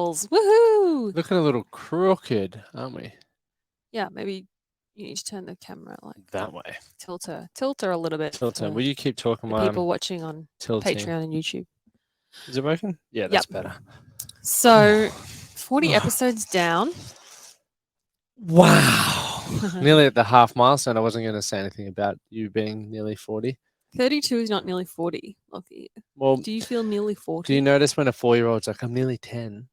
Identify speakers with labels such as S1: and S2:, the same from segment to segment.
S1: Woohoo!
S2: Looking a little crooked, aren't we?
S1: Yeah, maybe you need to turn the camera
S2: That way.
S1: tilt her a little bit
S2: Tilting.
S1: for
S2: Will you keep talking
S1: the
S2: while I'm
S1: people watching on
S2: tilting?
S1: Patreon and YouTube.
S2: Is it working? Yeah,
S1: Yep.
S2: that's better.
S1: So, 40 episodes down.
S2: Wow. Nearly at the half milestone. I wasn't going to say anything about you being nearly 40.
S1: 32 is not nearly 40. Okay.
S2: Well,
S1: Do you feel nearly 40?
S2: do you notice when a 4-year-old's like, I'm nearly 10?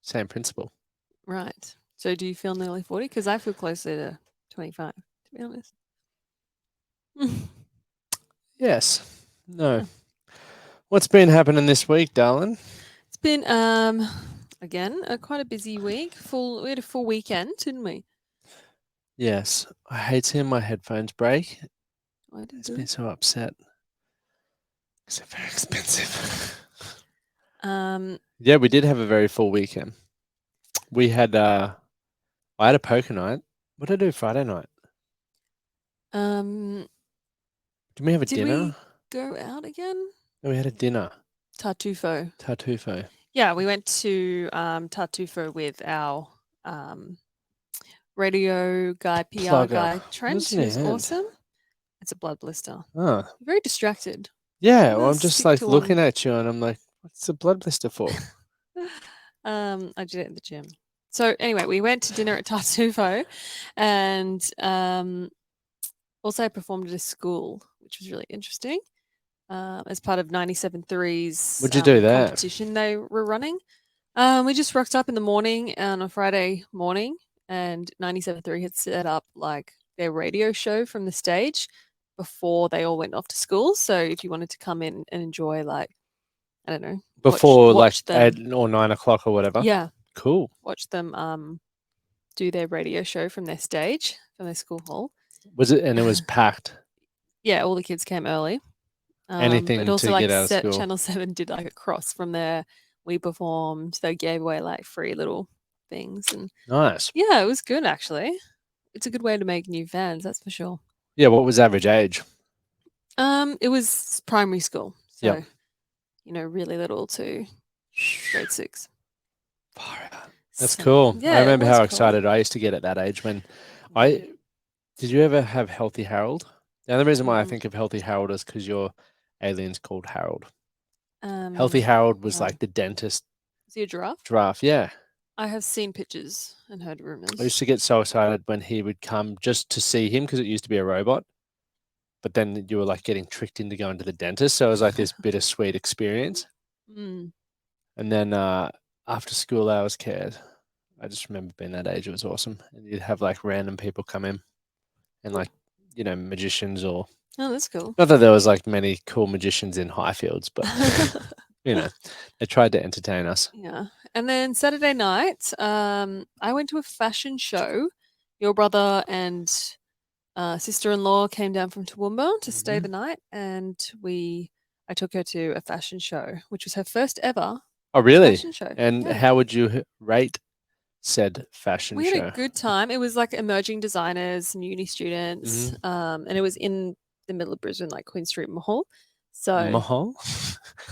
S2: Same principle.
S1: Right. So, do you feel nearly 40? Because I feel closer to 25, to be honest.
S2: Yes. No.
S1: Yeah.
S2: What's been happening this week, darling?
S1: It's been, again, quite a busy week. We had a full weekend, didn't we?
S2: Yes. I hate seeing my headphones break.
S1: I didn't
S2: It's
S1: do
S2: been
S1: it.
S2: so upset. Because they're very expensive.
S1: Yeah,
S2: we did have a very full weekend. We had I had a poker night. What did I do Friday night? Did we have a
S1: did
S2: dinner?
S1: we go out again?
S2: No, we had a dinner.
S1: Tartufo.
S2: Tartufo.
S1: Yeah, we went to Tartufo with our radio guy, PR
S2: Plugger.
S1: guy, Trent,
S2: What's in your
S1: who's
S2: hand?
S1: awesome. It's a blood blister.
S2: Oh.
S1: Very distracted.
S2: Yeah,
S1: I'm
S2: well,
S1: gonna
S2: I'm just
S1: stick
S2: like
S1: to
S2: looking
S1: one.
S2: at you and I'm like, what's the blood blister for?
S1: I did it at the gym. So anyway, we went to dinner at Tartufo, and also I performed at a school, which was really interesting. As part of 97.3's
S2: What'd you do there?
S1: competition they were running. We just rocked up in the morning on a Friday morning, and 97.3 had set up like their radio show from the stage before they all went off to school. So if you wanted to come in and enjoy, like, I don't know,
S2: Before
S1: watch
S2: like
S1: them,
S2: 8 or 9 o'clock or whatever.
S1: yeah,
S2: Cool.
S1: watch them do their radio show from their stage, from their school hall.
S2: Was it? And it was packed.
S1: Yeah, all the kids came early.
S2: Anything
S1: but also
S2: to
S1: like
S2: get out of school.
S1: Channel 7 did like a cross from there. We performed. They gave away like free little things, and
S2: Nice.
S1: yeah, it was good actually. It's a good way to make new fans, that's for sure.
S2: Yeah, what was average age?
S1: It was primary school, so
S2: Yep.
S1: really little to grade 6.
S2: Far out. That's
S1: So,
S2: cool.
S1: yeah,
S2: I
S1: it
S2: remember
S1: was
S2: how
S1: cool.
S2: excited I used to get at that age when I did you ever have Healthy Harold? The other reason why I think of Healthy Harold is because your alien's called Harold. Healthy Harold was
S1: yeah.
S2: like the dentist
S1: Is he a giraffe?
S2: giraffe. Yeah.
S1: I have seen pictures and heard rumors.
S2: I used to get so excited when he would come just to see him because it used to be a robot. But then you were like getting tricked into going to the dentist. So it was like this bittersweet experience.
S1: Mm.
S2: And then after school hours cared. I just remember being that age. It was awesome. And you'd have like random people come in and like, magicians or.
S1: Oh, that's cool.
S2: Not that there was like many cool magicians in Highfields, but, they tried to entertain us.
S1: Yeah. And then Saturday night, I went to a fashion show. Your brother and sister-in-law came down from Toowoomba to stay the night, and I took her to a fashion show, which was her first ever
S2: Oh, really?
S1: fashion show.
S2: And
S1: Yeah.
S2: how would you rate said fashion
S1: We had
S2: show?
S1: a good time. It was like emerging designers and uni students, and it was in the middle of Brisbane, like Queen Street Mall. So
S2: Mahal?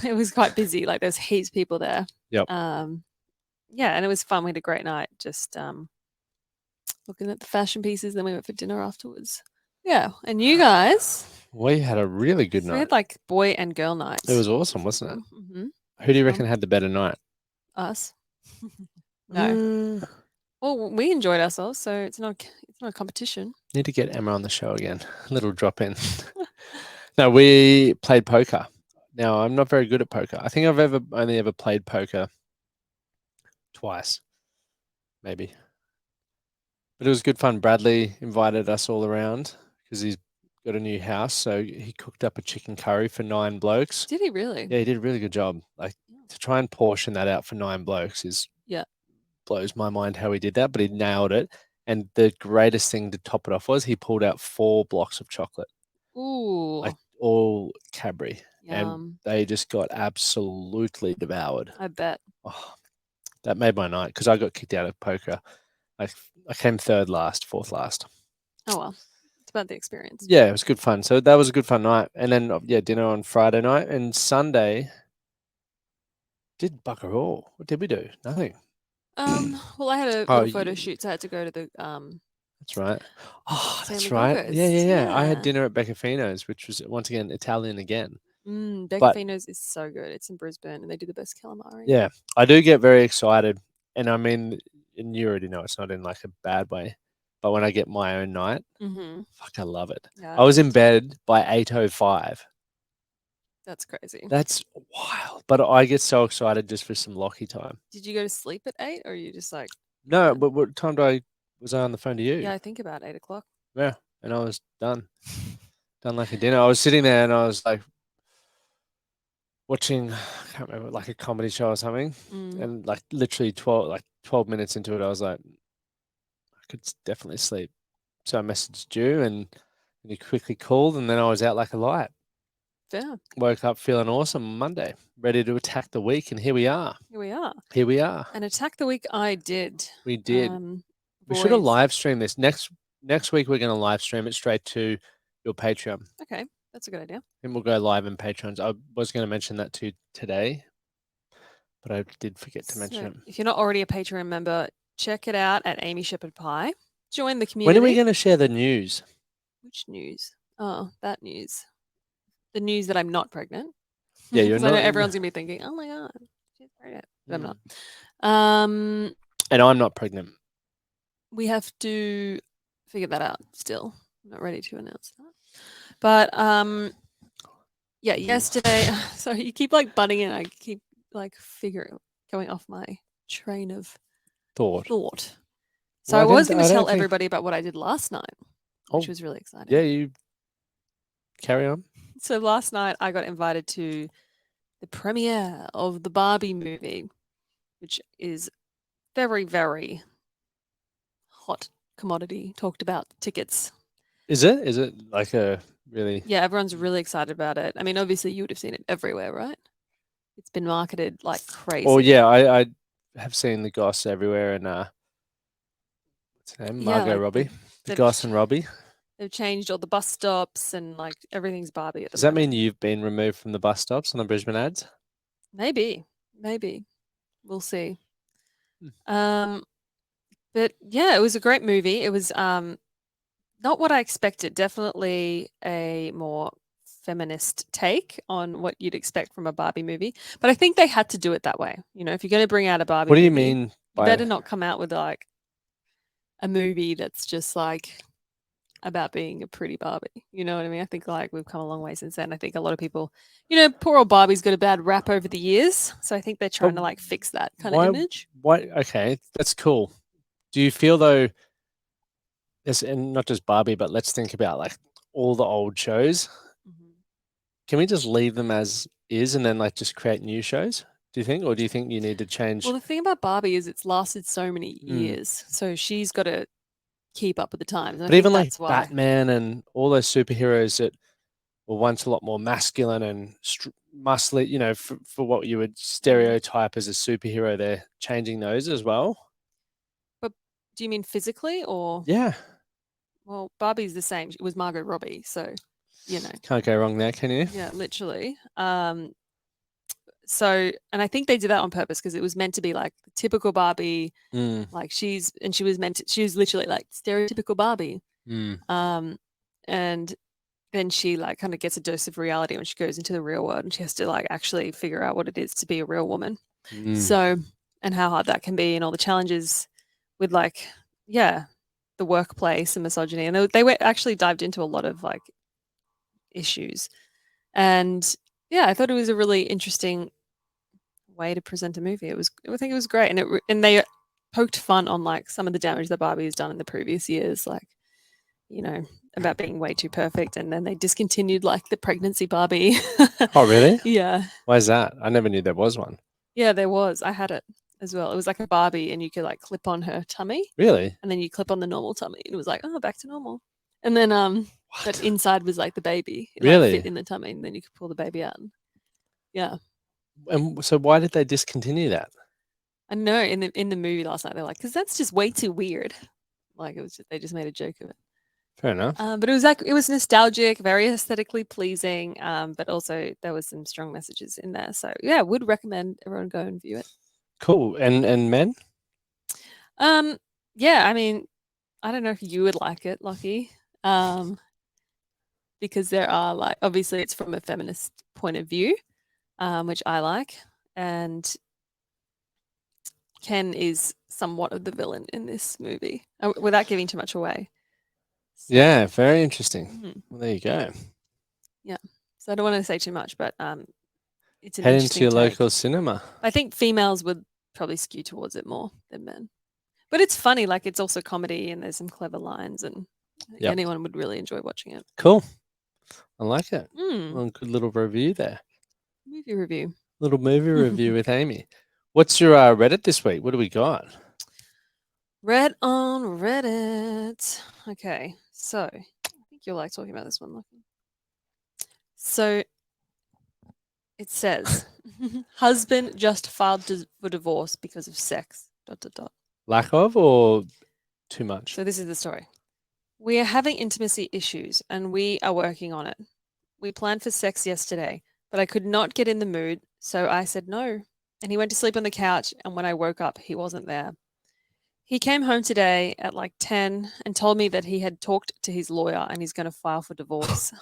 S1: it was quite busy. Like there's heaps of people there.
S2: Yep.
S1: Yeah, and it was fun. We had a great night just looking at the fashion pieces. Then we went for dinner afterwards. Yeah, and you guys?
S2: We had a really good
S1: We
S2: night.
S1: had like boy and girl nights.
S2: It was awesome, wasn't it?
S1: Mm-hmm.
S2: Who do you reckon had the better night?
S1: Us. No. Well, we enjoyed ourselves, so it's not a competition.
S2: Need to get Emma on the show again. A little drop in. No, we played poker. Now, I'm not very good at poker. I think I've only ever played poker twice, maybe. But it was good fun. Bradley invited us all around because he's got a new house. So he cooked up a chicken curry for 9 blokes.
S1: Did he really?
S2: Yeah, he did a really good job. Like to try and portion that out for 9 blokes blows my mind how he did that, but he nailed it. And the greatest thing to top it off was he pulled out 4 blocks of chocolate.
S1: Ooh.
S2: Like all Cadbury.
S1: Yum.
S2: And they just got absolutely devoured.
S1: I bet.
S2: Oh, that made my night because I got kicked out of poker. I came 3rd last, 4th last.
S1: Oh, well. It's about the experience.
S2: Yeah, it was good fun. So that was a good fun night. And then, dinner on Friday night. And Sunday, Did bugger all. What did we do? Nothing.
S1: Well, I had a
S2: Oh,
S1: little photo
S2: you,
S1: shoot, so I had to go to the
S2: that's right. Oh, that's
S1: Stanley Gold
S2: right. Yeah, yeah,
S1: Coast.
S2: yeah. I had
S1: Yeah.
S2: dinner at Beccafino's, which was once again Italian again. But
S1: Beccafino's is so good. It's in Brisbane, and they do the best calamari.
S2: yeah, I do get very excited, and I mean, and you already know it's not in like a bad way. But when I get my own night,
S1: Mm-hmm.
S2: fuck, I love it.
S1: Yeah,
S2: I was
S1: me
S2: in
S1: too.
S2: bed by 8:05.
S1: That's crazy.
S2: That's wild. But I get so excited just for some Lockie time.
S1: Did you go to sleep at 8, or you just like?
S2: No,
S1: done?
S2: but what time was I on the phone to you?
S1: Yeah, I think about 8 o'clock.
S2: Yeah, and I was done like a dinner. I was sitting there and I was like watching, I can't remember, like a comedy show or something, and like literally 12 minutes into it, I was like, I could definitely sleep. So I messaged you and you quickly called, and then I was out like a light.
S1: Yeah,
S2: Woke up feeling awesome on Monday, ready to attack the week, and here we are.
S1: here we are.
S2: Here we are.
S1: And attack the week I did.
S2: We did. We should have
S1: Boys.
S2: live streamed this. Next week we're going to live stream it straight to your Patreon.
S1: Okay, that's a good idea.
S2: And we'll go live in Patreons. I was going to mention that to you today, but I did forget to mention
S1: So
S2: it.
S1: if you're not already a Patreon member, check it out at Amy Shepherd Pie. Join the
S2: When
S1: community.
S2: are we going to share the news?
S1: Which news? Oh, that news. The news that I'm not pregnant.
S2: Yeah, you're
S1: 'Cause I know
S2: not.
S1: everyone's gonna be thinking, "Oh my god, she's pregnant," but I'm not.
S2: And I'm not pregnant.
S1: We have to figure that out still. I'm not ready to announce that. But yeah, yesterday. Sorry, you keep like butting in. I keep like going off my train of
S2: Thought.
S1: So I was going to tell everybody about what I did last night, which was really exciting.
S2: Yeah, you carry on.
S1: So last night I got invited to the premiere of the Barbie movie, which is very, very hot commodity. Talked about tickets.
S2: Is it? Is it like a really?
S1: Yeah, everyone's really excited about it. I mean, obviously you would have seen it everywhere, right? It's been marketed like crazy.
S2: Oh yeah, I have seen the goss everywhere, and what's her name? Margot Robbie. The goss and Robbie.
S1: They've changed all the bus stops and like everything's Barbie at the
S2: Does that mean you've been removed from the bus stops on the Brisbane ads?
S1: Maybe. We'll see. But yeah, it was a great movie. It was not what I expected. Definitely a more feminist take on what you'd expect from a Barbie movie. But I think they had to do it that way. You know, if you're going to bring out a Barbie
S2: What do you
S1: movie,
S2: mean?
S1: You better not come out with like a movie that's just like about being a pretty Barbie. You know what I mean? I think like we've come a long way since then. I think a lot of people, you know, poor old Barbie's got a bad rap over the years. So I think they're trying to like fix that kind of image.
S2: Why? Okay, that's cool. Do you feel though, and not just Barbie, but let's think about like all the old shows. Can we just leave them as is and then like just create new shows? Do you think, or do you think you need to change?
S1: Well, the thing about Barbie is it's lasted so many years, so she's got to keep up with the times.
S2: But even like Batman and all those superheroes that were once a lot more masculine and muscly, you know, for what you would stereotype as a superhero, they're changing those as well.
S1: But do you mean physically or?
S2: Yeah.
S1: Well, Barbie's the same. It was Margot Robbie, so you know.
S2: Can't go wrong there, can you?
S1: Yeah, literally. So, and I think they did that on purpose because it was meant to be like the typical Barbie. Like she was literally like stereotypical Barbie. And then she like kind of gets a dose of reality when she goes into the real world and she has to like actually figure out what it is to be a real woman. So, and how hard that can be and all the challenges with like, yeah, the workplace and misogyny. And they were actually dived into a lot of like issues. And yeah, I thought it was a really interesting way to present a movie. I think it was great. And they poked fun on like some of the damage that Barbie has done in the previous years, like, you know, about being way too perfect. And then they discontinued like the pregnancy Barbie.
S2: Oh, really?
S1: Yeah.
S2: Why is that? I never knew there was one.
S1: Yeah, there was. I had it as well. It was like a Barbie and you could like clip on her tummy.
S2: Really?
S1: And then you clip on the normal tummy and it was like, oh, back to normal. And then but inside was like the baby. It
S2: really?
S1: like fit in the tummy and then you could pull the baby out. Yeah.
S2: And so why did they discontinue that?
S1: I know in the movie last night they're like, because that's just way too weird. Like it was they just made a joke of it.
S2: Fair enough.
S1: But it was nostalgic, very aesthetically pleasing, but also there was some strong messages in there. So yeah, would recommend everyone go and view it.
S2: Cool. And men?
S1: Yeah, I mean, I don't know if you would like it, Lockie, because there are like obviously it's from a feminist point of view, which I like, and Ken is somewhat of the villain in this movie, without giving too much away. So,
S2: Yeah, very interesting.
S1: mhm,
S2: Well, there you go.
S1: yeah. So I don't want to say too much, but it's an
S2: Head into
S1: interesting
S2: your
S1: take.
S2: local cinema.
S1: I think females would probably skew towards it more than men. But it's funny, like it's also comedy and there's some clever lines, and I think
S2: Yep.
S1: anyone would really enjoy watching it.
S2: Cool. I like it.
S1: Mm,
S2: Well, good little review there.
S1: movie review.
S2: Little movie review with Amy. What's your Reddit this week? What do we got?
S1: Read on Reddit. Okay, so I think you'll like talking about this one, Lucky. So it says, husband just filed for divorce because of sex. ...
S2: Lack of or too much?
S1: So this is the story. We are having intimacy issues and we are working on it. We planned for sex yesterday, but I could not get in the mood, so I said no. And he went to sleep on the couch, and when I woke up, he wasn't there. He came home today at like 10 and told me that he had talked to his lawyer and he's going to file for divorce.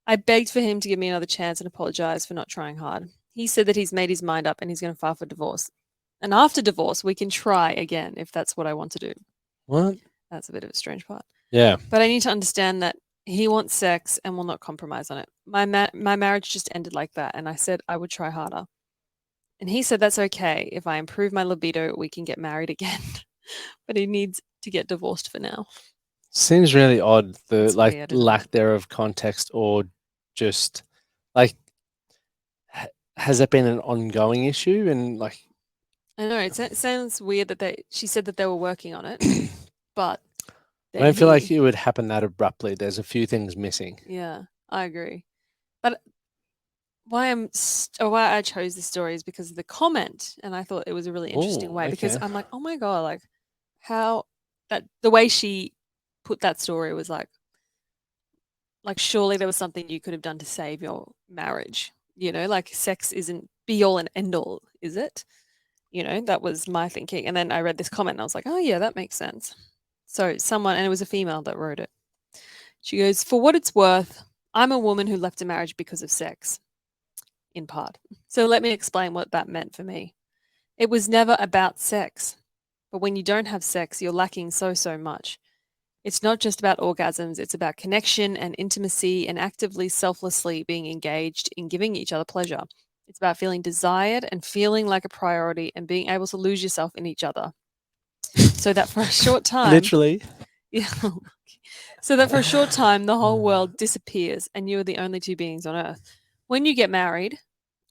S1: I begged for him to give me another chance and apologize for not trying hard. He said that he's made his mind up and he's going to file for divorce. And after divorce, we can try again if that's what I want to do.
S2: What?
S1: That's a bit of a strange part.
S2: Yeah.
S1: But I need to understand that he wants sex and will not compromise on it. My marriage just ended like that, and I said I would try harder. And he said that's okay. If I improve my libido, we can get married again. But he needs to get divorced for now.
S2: Seems really odd, the
S1: It's
S2: like
S1: weird, isn't
S2: lack
S1: it?
S2: there of context, or just like has that been an ongoing issue? And like,
S1: I know it sounds weird that she said that they were working on it, but
S2: I
S1: then
S2: don't feel like
S1: he,
S2: it would happen that abruptly. There's a few things missing.
S1: yeah, I agree. But why I chose this story is because of the comment, and I thought it was a really interesting
S2: Oh,
S1: way because
S2: okay.
S1: I'm like, oh my god, like how that the way she put that story was like surely there was something you could have done to save your marriage. You know, like sex isn't be all and end all, is it? You know, that was my thinking. And then I read this comment and I was like, oh yeah, that makes sense. So someone, and it was a female that wrote it. She goes, for what it's worth, I'm a woman who left a marriage because of sex, in part. So let me explain what that meant for me. It was never about sex. But when you don't have sex, you're lacking so much. It's not just about orgasms, it's about connection and intimacy and actively, selflessly being engaged in giving each other pleasure. It's about feeling desired and feeling like a priority and being able to lose yourself in each other. So that for a short time,
S2: Literally.
S1: yeah, so that for a short time, the whole world disappears and you are the only two beings on earth. When you get married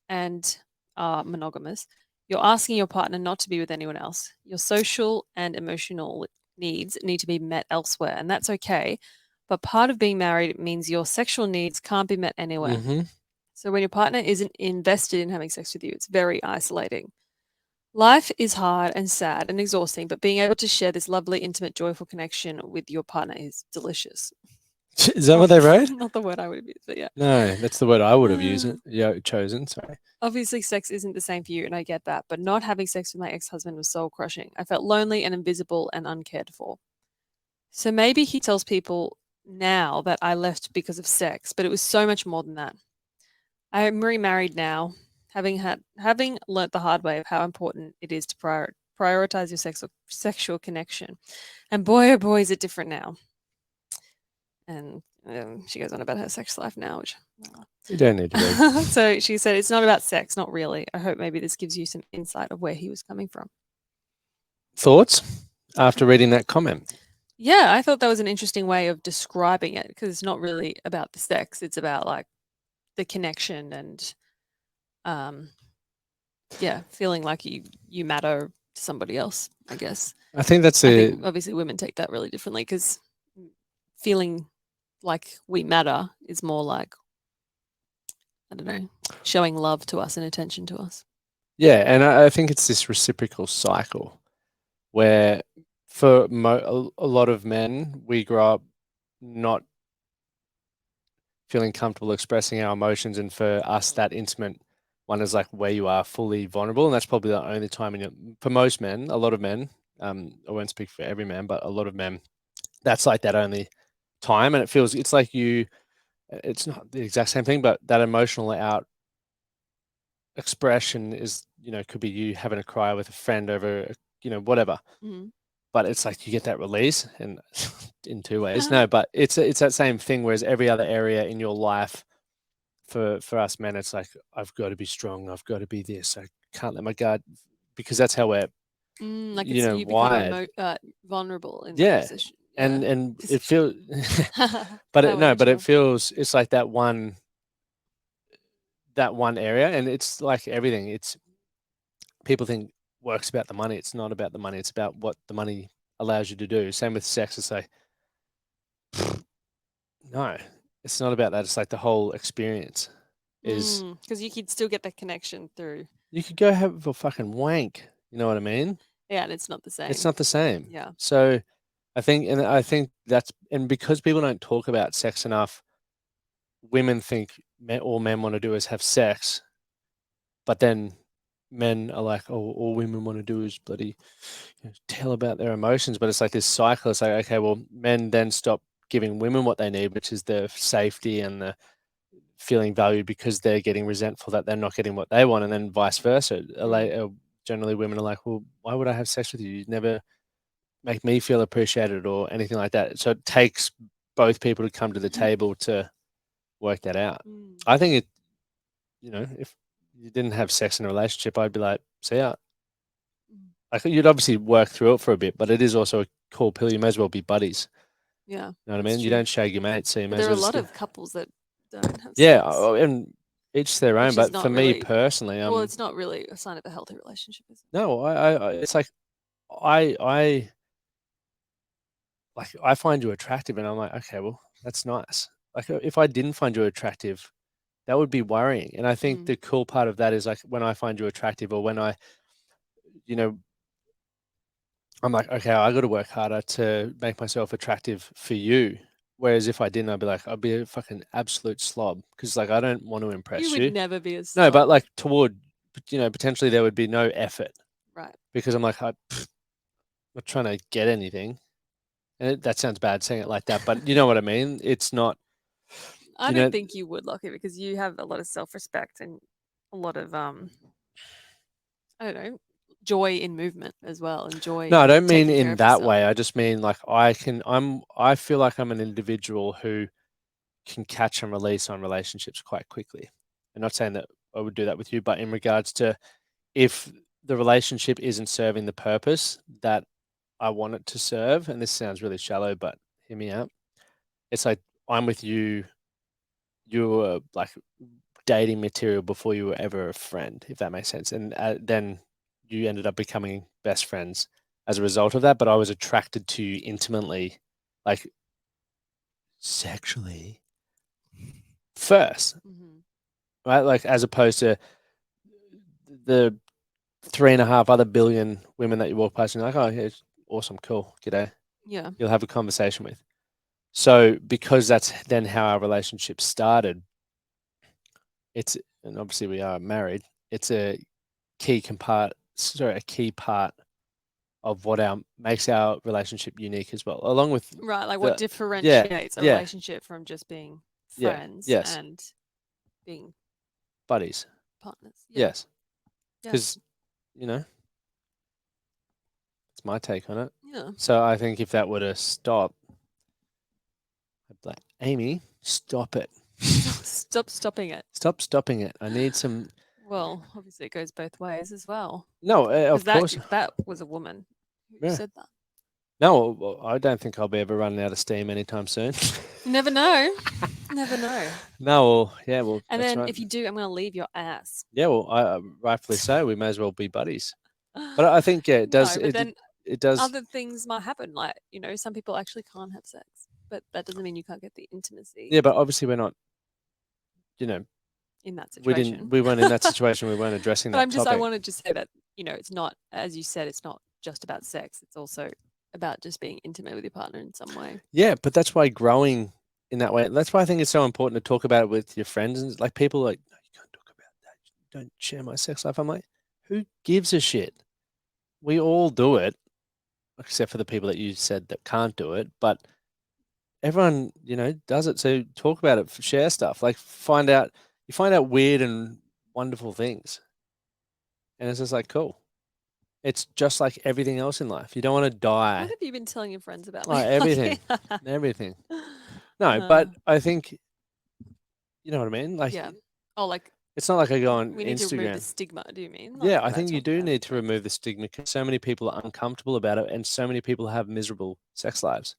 S1: and are monogamous, you're asking your partner not to be with anyone else. Your social and emotional needs need to be met elsewhere, and that's okay. But part of being married means your sexual needs can't be met anywhere.
S2: Mm-hmm.
S1: So when your partner isn't invested in having sex with you, it's very isolating. Life is hard and sad and exhausting, but being able to share this lovely, intimate, joyful connection with your partner is delicious.
S2: Is that what they wrote?
S1: Not the word I would have used, but yeah.
S2: No, that's the word I would have
S1: Uh,
S2: chosen. Sorry.
S1: Obviously, sex isn't the same for you, and I get that, but not having sex with my ex husband was soul crushing. I felt lonely and invisible and uncared for. So maybe he tells people now that I left because of sex, but it was so much more than that. I am remarried now, having learnt the hard way of how important it is to prioritize your sexual connection. And boy, oh boy, is it different now. And she goes on about her sex life now, which
S2: You don't need to read.
S1: so she said, it's not about sex, not really. I hope maybe this gives you some insight of where he was coming from.
S2: Thoughts after reading that comment?
S1: Yeah, I thought that was an interesting way of describing it because it's not really about the sex. It's about like the connection and, yeah, feeling like you matter to somebody else, I guess.
S2: I think that's
S1: I
S2: a
S1: think obviously women take that really differently because feeling like we matter is more like, I don't know, showing love to us and attention to us.
S2: yeah, and I think it's this reciprocal cycle where for a lot of men, we grow up not feeling comfortable expressing our emotions, and for us, that intimate one is like where you are fully vulnerable, and that's probably the only time for most men, a lot of men, I won't speak for every man, but a lot of men, that's like that only time, and it's like it's not the exact same thing, but that emotional out expression is, could be you having a cry with a friend over, whatever.
S1: Mhm.
S2: But it's like you get that release, and in two ways. No, but it's that same thing. Whereas every other area in your life, for us men, it's like I've got to be strong. I've got to be this. I can't let my guard, because that's how we're
S1: Like it's you become
S2: wired.
S1: vulnerable in that
S2: Yeah,
S1: position.
S2: and
S1: Yeah.
S2: it feels, but
S1: How
S2: it
S1: natural.
S2: feels, it's like that one area, and it's like everything. It's people think work's about the money. It's not about the money. It's about what the money allows you to do. Same with sex. It's like, no, it's not about that. It's like the whole experience is,
S1: Because you could still get that connection through.
S2: you could go have a fucking wank. You know what I mean?
S1: Yeah, and it's not the same.
S2: It's not the same.
S1: Yeah.
S2: So I think that's, and because people don't talk about sex enough, women think all men want to do is have sex, but then men are like, oh, all women want to do is bloody tell about their emotions. But it's like this cycle. It's like, okay, well, men then stop giving women what they need, which is the safety and the feeling valued, because they're getting resentful that they're not getting what they want, and then vice versa. Generally, women are like, well, why would I have sex with you? You never make me feel appreciated or anything like that. So it takes both people to come to the table to work that out. I think if you didn't have sex in a relationship, I'd be like, see ya. Like, you'd obviously work through it for a bit, but it is also a cool pill. You may as well be buddies.
S1: Yeah.
S2: You know what I
S1: It's
S2: mean? You
S1: true.
S2: don't shag your mates, so you
S1: But
S2: may as
S1: there are a
S2: well
S1: lot
S2: just
S1: of couples that don't have
S2: yeah,
S1: sex,
S2: and each their own.
S1: which is
S2: But for
S1: not
S2: me
S1: really
S2: personally,
S1: well, it's not really a sign of a healthy relationship, is it?
S2: no, it's like I like, I find you attractive, and I'm like, okay, well, that's nice. Like, if I didn't find you attractive, that would be worrying. And I think the cool part of that is, like, when I find you attractive, or when you know, I'm like, okay, I got to work harder to make myself attractive for you. Whereas if I didn't, I'd be like, I'd be a fucking absolute slob, because, like, I don't want to
S1: You
S2: impress
S1: would
S2: you.
S1: never be a
S2: No, but
S1: slob.
S2: like potentially there would be no effort,
S1: Right.
S2: because I'm like, I'm not trying to get anything. And that sounds bad saying it like that, but you know what I mean? It's not,
S1: I
S2: you
S1: don't
S2: know,
S1: think you would, Lockie, because you have a lot of self-respect and a lot of I don't know, joy in movement as well, and joy
S2: no, I
S1: in
S2: don't mean
S1: taking care
S2: in
S1: of
S2: that
S1: yourself.
S2: way. I just mean like I feel like I'm an individual who can catch and release on relationships quite quickly. I'm not saying that I would do that with you, but in regards to, if the relationship isn't serving the purpose that I want it to serve, and this sounds really shallow, but hear me out. It's like, I'm with you, you were like dating material before you were ever a friend, if that makes sense. And then you ended up becoming best friends as a result of that. But I was attracted to you intimately, like sexually first,
S1: Mhm.
S2: right? Like, as opposed to the 3.5 other billion women that you walk past and you're like, oh, yeah, it's awesome, cool, g'day.
S1: Yeah.
S2: You'll have a conversation with. So because that's then how our relationship started, and obviously we are married, it's a key part of what our makes our relationship unique as well, along with
S1: Right, like what
S2: the yeah,
S1: differentiates a
S2: yeah,
S1: relationship from just being
S2: yeah,
S1: friends
S2: yes,
S1: and being
S2: buddies,
S1: partners. Yeah.
S2: yes,
S1: Yeah.
S2: because you know it's my take on it.
S1: Yeah.
S2: So I think if that were to stop, I'd be like, Amy, stop it.
S1: Stop stopping it.
S2: Stop stopping it. I need some.
S1: Well, obviously it goes both ways as well.
S2: No,
S1: Because
S2: of course.
S1: that was a woman who
S2: Yeah.
S1: said that.
S2: No, well, I don't think I'll be ever running out of steam anytime soon.
S1: You never know. Never know.
S2: No, well, yeah, well,
S1: And
S2: that's
S1: then
S2: right.
S1: if you do, I'm going to leave your ass.
S2: Yeah, well, rightfully so. We may as well be buddies. But I think, yeah, it does.
S1: No, but then
S2: It does.
S1: other things might happen. Like, some people actually can't have sex, but that doesn't mean you can't get the intimacy
S2: Yeah, but obviously we're not. You know,
S1: in that
S2: we
S1: situation.
S2: didn't. We weren't in that situation. We weren't addressing
S1: But
S2: that
S1: I
S2: topic.
S1: wanted to say that, it's not, as you said, it's not just about sex. It's also about just being intimate with your partner in some way.
S2: Yeah, but that's why growing in that way. That's why I think it's so important to talk about it with your friends. And like people are like, no, you can't talk about that. Don't share my sex life. I'm like, who gives a shit? We all do it, except for the people that you said that can't do it. But everyone, does it. So talk about it, share stuff. Like you find out weird and wonderful things, and it's just like cool. It's just like everything else in life. You don't want to die.
S1: What have you been telling your friends about?
S2: Oh, everything, everything. No, but I think you know what I mean. Like,
S1: yeah. Oh, like
S2: it's not like I go on
S1: we need to remove the
S2: Instagram.
S1: stigma. Do you mean?
S2: Yeah,
S1: Like,
S2: I
S1: about
S2: think you
S1: talking
S2: do
S1: about
S2: need
S1: it
S2: to
S1: with
S2: remove the stigma because so many people are uncomfortable about it, and so many people have miserable sex lives,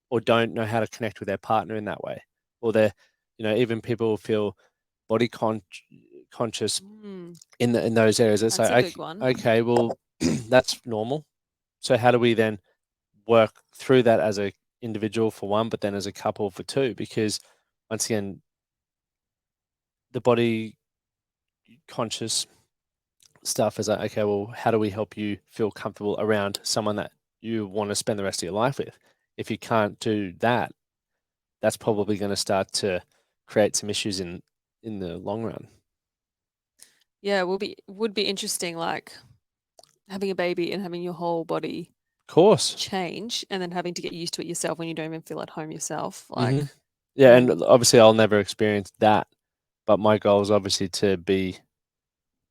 S2: or don't know how to connect with their partner in that way, or even people feel body conscious
S1: friends.
S2: in those areas. It's
S1: That's a
S2: like,
S1: good one.
S2: okay, well, that's normal. So how do we then work through that as a individual for one, but then as a couple for two? Because once again, the body conscious stuff is like, okay, well, how do we help you feel comfortable around someone that you want to spend the rest of your life with? If you can't do that, that's probably going to start to create some issues in the long run.
S1: Yeah, would be interesting, like having a baby and having your whole body
S2: Of course.
S1: change, and then having to get used to it yourself when you don't even feel at home yourself. Like,
S2: Mm-hmm. Yeah, and obviously I'll never experience that, but my goal is obviously to be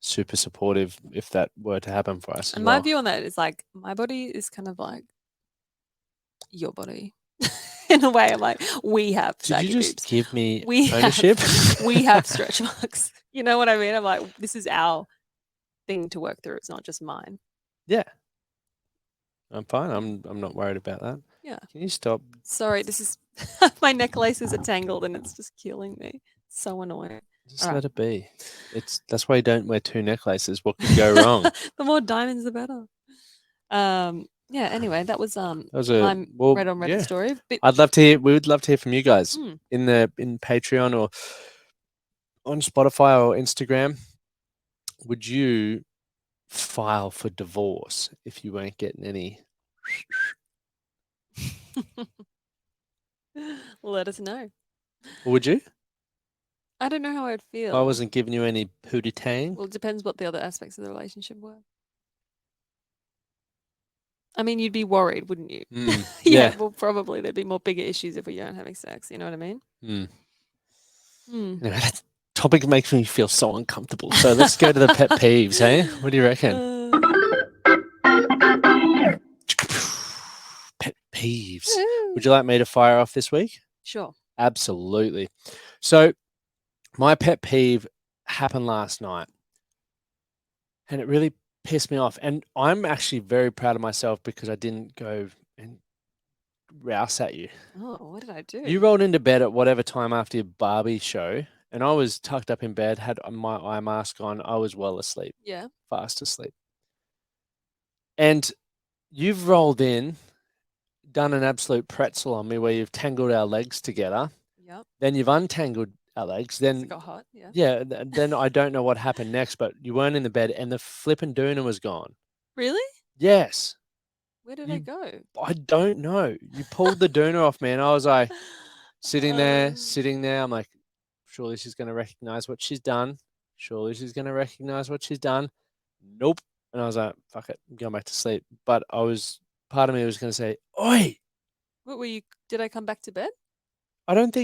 S2: super supportive if that were to happen for us as
S1: and my
S2: well.
S1: view on that is like my body is kind of like your body. In a way, I'm like, we have
S2: Did
S1: saggy
S2: you just
S1: boobs.
S2: give me
S1: We
S2: ownership?
S1: we have stretch marks. You know what I mean? I'm like, this is our thing to work through. It's not just mine.
S2: Yeah, I'm fine. I'm not worried about that.
S1: Yeah.
S2: Can you stop?
S1: Sorry, this is my necklaces are tangled and it's just killing me. So annoying.
S2: Just
S1: All
S2: let
S1: right.
S2: it be. That's why you don't wear two necklaces. What could go wrong?
S1: The more diamonds, the better. Yeah. Anyway, that was
S2: That was a
S1: my
S2: well,
S1: read on Reddit
S2: yeah.
S1: story. Bit,
S2: I'd love to hear. We would love to hear from you guys
S1: mm,
S2: in Patreon or on Spotify or Instagram. Would you file for divorce if you weren't getting any?
S1: let us know.
S2: Or would you?
S1: I don't know how I'd
S2: If I
S1: feel.
S2: wasn't giving you any pootie tang.
S1: Well, it depends what the other aspects of the relationship were. I mean, you'd be worried, wouldn't you?
S2: Yeah.
S1: Yeah. Well, probably there'd be more bigger issues if we aren't having sex. You know what I mean?
S2: Anyway, that topic makes me feel so uncomfortable. So let's go to the pet peeves, hey? What do you reckon? Pet peeves. Would you like me to fire off this week?
S1: Sure.
S2: Absolutely. So my pet peeve happened last night and it really pissed me off. And I'm actually very proud of myself because I didn't go and rouse at you.
S1: Oh, what did I do?
S2: You rolled into bed at whatever time after your Barbie show, and I was tucked up in bed, had my eye mask on. I was well asleep.
S1: Yeah.
S2: Fast asleep. And you've rolled in, done an absolute pretzel on me where you've tangled our legs together.
S1: Yep.
S2: Then you've untangled our legs. Then
S1: it got hot. Yeah.
S2: Yeah, then I don't know what happened next, but you weren't in the bed and the flippin' doona was gone.
S1: Really?
S2: Yes.
S1: Where did I go?
S2: I don't know. You pulled the doona off me and I was like sitting there. I'm like, surely she's going to recognize what she's done. Surely she's going to recognize what she's done. Nope. And I was like, fuck it, I'm going back to sleep. But part of me was going to say, oi.
S1: What were you? Did I come back to bed?
S2: I don't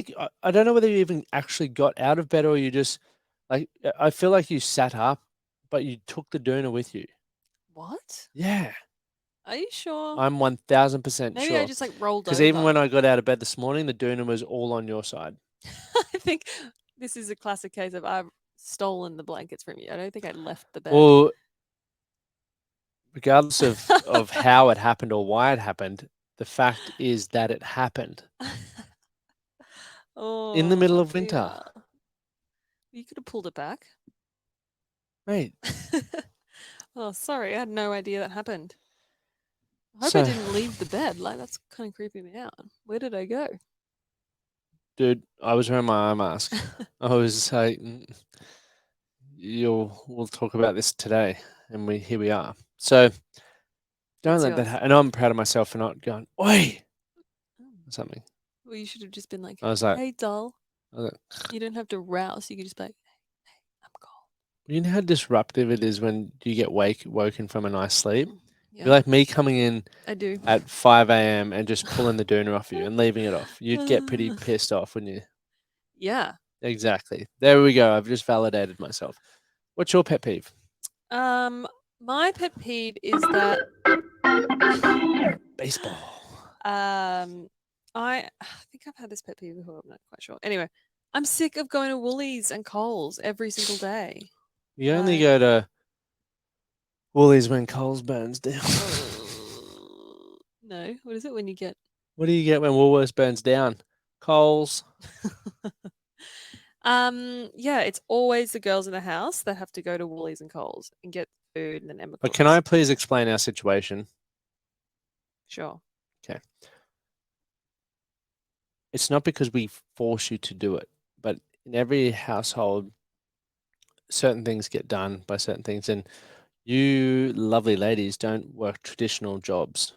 S2: know whether you even actually got out of bed or you just like, I feel like you sat up, but you took the doona with you.
S1: What?
S2: Yeah.
S1: Are you sure?
S2: I'm 1000% sure.
S1: Maybe I just like rolled over.
S2: Because even when I got out of bed this morning, the doona was all on your side.
S1: I think this is a classic case of I've stolen the blankets from you. I don't think I left the bed.
S2: Well, regardless of how it happened or why it happened, the fact is that it happened in the middle of winter.
S1: Dear. You could have pulled it back.
S2: Mate.
S1: Oh, sorry. I had no idea that happened. I hope I didn't leave the bed. Like, that's kind of creeping me out. Where did I go?
S2: Dude, I was wearing my eye mask. I was like, we'll talk about this today. And here we are. So Don't
S1: What's
S2: let that
S1: yours?
S2: happen. And I'm proud of myself for not going, oi,
S1: Oh.
S2: or something.
S1: Well, you should have just been like,
S2: I was like,
S1: "Hey, doll."
S2: I was like,
S1: You don't have to rouse. You could just be like, "Hey, I'm cold."
S2: you know how disruptive it is when you get woken from a nice sleep?
S1: Yeah,
S2: You're like me coming in
S1: I do.
S2: at 5 a.m. and just pulling the doona off you and leaving it off. You'd get pretty pissed off, wouldn't you?
S1: Yeah.
S2: Exactly. There we go. I've just validated myself. What's your pet peeve?
S1: My pet peeve is that
S2: Baseball.
S1: I think I've had this pet peeve before. I'm not quite sure. Anyway, I'm sick of going to Woolies and Coles every single day.
S2: You only
S1: Like,
S2: go to Woolies when Coles burns down.
S1: no, what is it when you get?
S2: What do you get when Woolworths burns down? Coles.
S1: Yeah, it's always the girls in the house that have to go to Woolies and Coles and get food, and then Emma
S2: But
S1: cooks.
S2: can I please explain our situation?
S1: Sure.
S2: Okay. It's not because we force you to do it, but in every household, certain things get done by certain things. And you lovely ladies don't work traditional jobs,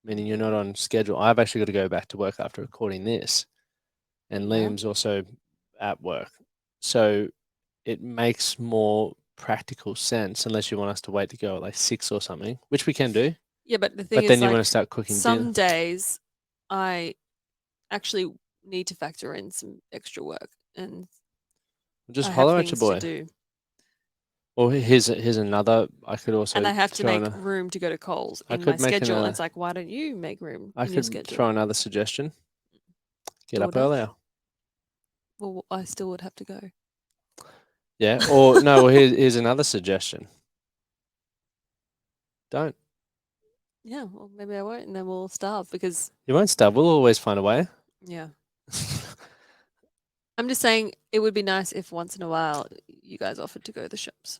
S2: meaning you're not on schedule. I've actually got to go back to work after recording this, and
S1: Yeah.
S2: Liam's also at work. So it makes more practical sense unless you want us to wait to go at like 6 or something, which we can do.
S1: Yeah, but the thing
S2: But
S1: is,
S2: then you want
S1: like,
S2: to start cooking
S1: some
S2: dinner.
S1: days I actually need to factor in some extra work, and
S2: Just
S1: I have
S2: holler at your
S1: things to
S2: boy.
S1: do,
S2: Or here's another. I could also
S1: and I have to
S2: throw
S1: make
S2: in
S1: room to go to Coles
S2: I
S1: in my
S2: could make
S1: schedule. And
S2: another.
S1: it's like, why don't you make room
S2: I
S1: in your
S2: could
S1: schedule?
S2: throw another suggestion. Get up
S1: DoorDash?
S2: earlier.
S1: Well, I still would have to go.
S2: Yeah. Or no. Well, here's another suggestion. Don't.
S1: Yeah, well, maybe I won't, and then we'll starve because,
S2: You won't starve. We'll always find a way.
S1: yeah. I'm just saying it would be nice if once in a while you guys offered to go to the shops.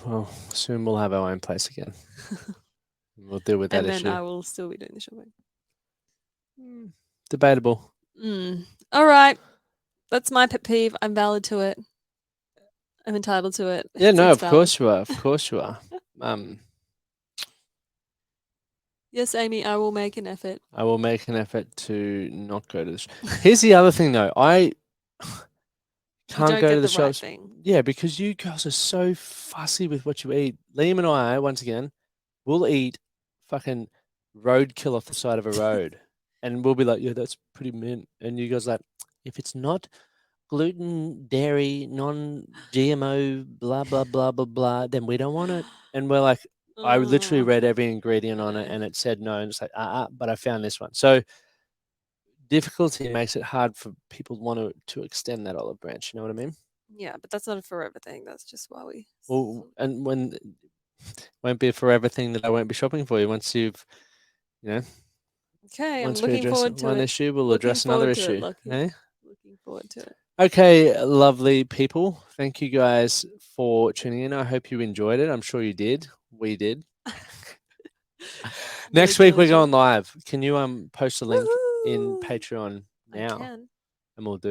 S2: Well, soon we'll have our own place again. We'll deal with that
S1: And then
S2: issue.
S1: I will still be doing the shopping.
S2: Debatable.
S1: All right. That's my pet peeve. I'm valid to it. I'm entitled to it.
S2: Yeah.
S1: It
S2: No.
S1: seems
S2: Of course
S1: valid.
S2: you are. Of course you are.
S1: Yes, Amy, I will make an effort.
S2: I will make an effort to not go to the. Here's the other thing, though. I
S1: You
S2: can't
S1: don't
S2: go
S1: get
S2: to the
S1: the right
S2: shops.
S1: thing.
S2: Yeah, because you girls are so fussy with what you eat. Liam and I, once again, will eat fucking roadkill off the side of a road, and we'll be like, "Yeah, that's pretty mint." And you guys are like, if it's not gluten, dairy, non-GMO, blah blah blah blah blah, then we don't want it. And we're like, I literally
S1: Oh,
S2: read every ingredient on it, and it said no, and it's like, but I found this one. So difficulty makes it hard for people want to extend that olive branch. You know what I mean?
S1: yeah, but that's not a forever thing. That's just why we.
S2: Well, and when won't be a forever thing that I won't be shopping for you once you've, you know,
S1: Okay, I'm
S2: once we
S1: looking
S2: address
S1: forward to
S2: one
S1: it.
S2: issue, we'll
S1: Looking
S2: address another
S1: forward to it,
S2: issue.
S1: Lucky.
S2: Eh?
S1: Looking forward to it.
S2: Okay, lovely people. Thank you guys for tuning in. I hope you enjoyed it. I'm sure you did. We did. Next week we're going live. Can you post a link in
S1: Woohoo!
S2: Patreon
S1: I
S2: now,
S1: can.
S2: and we'll do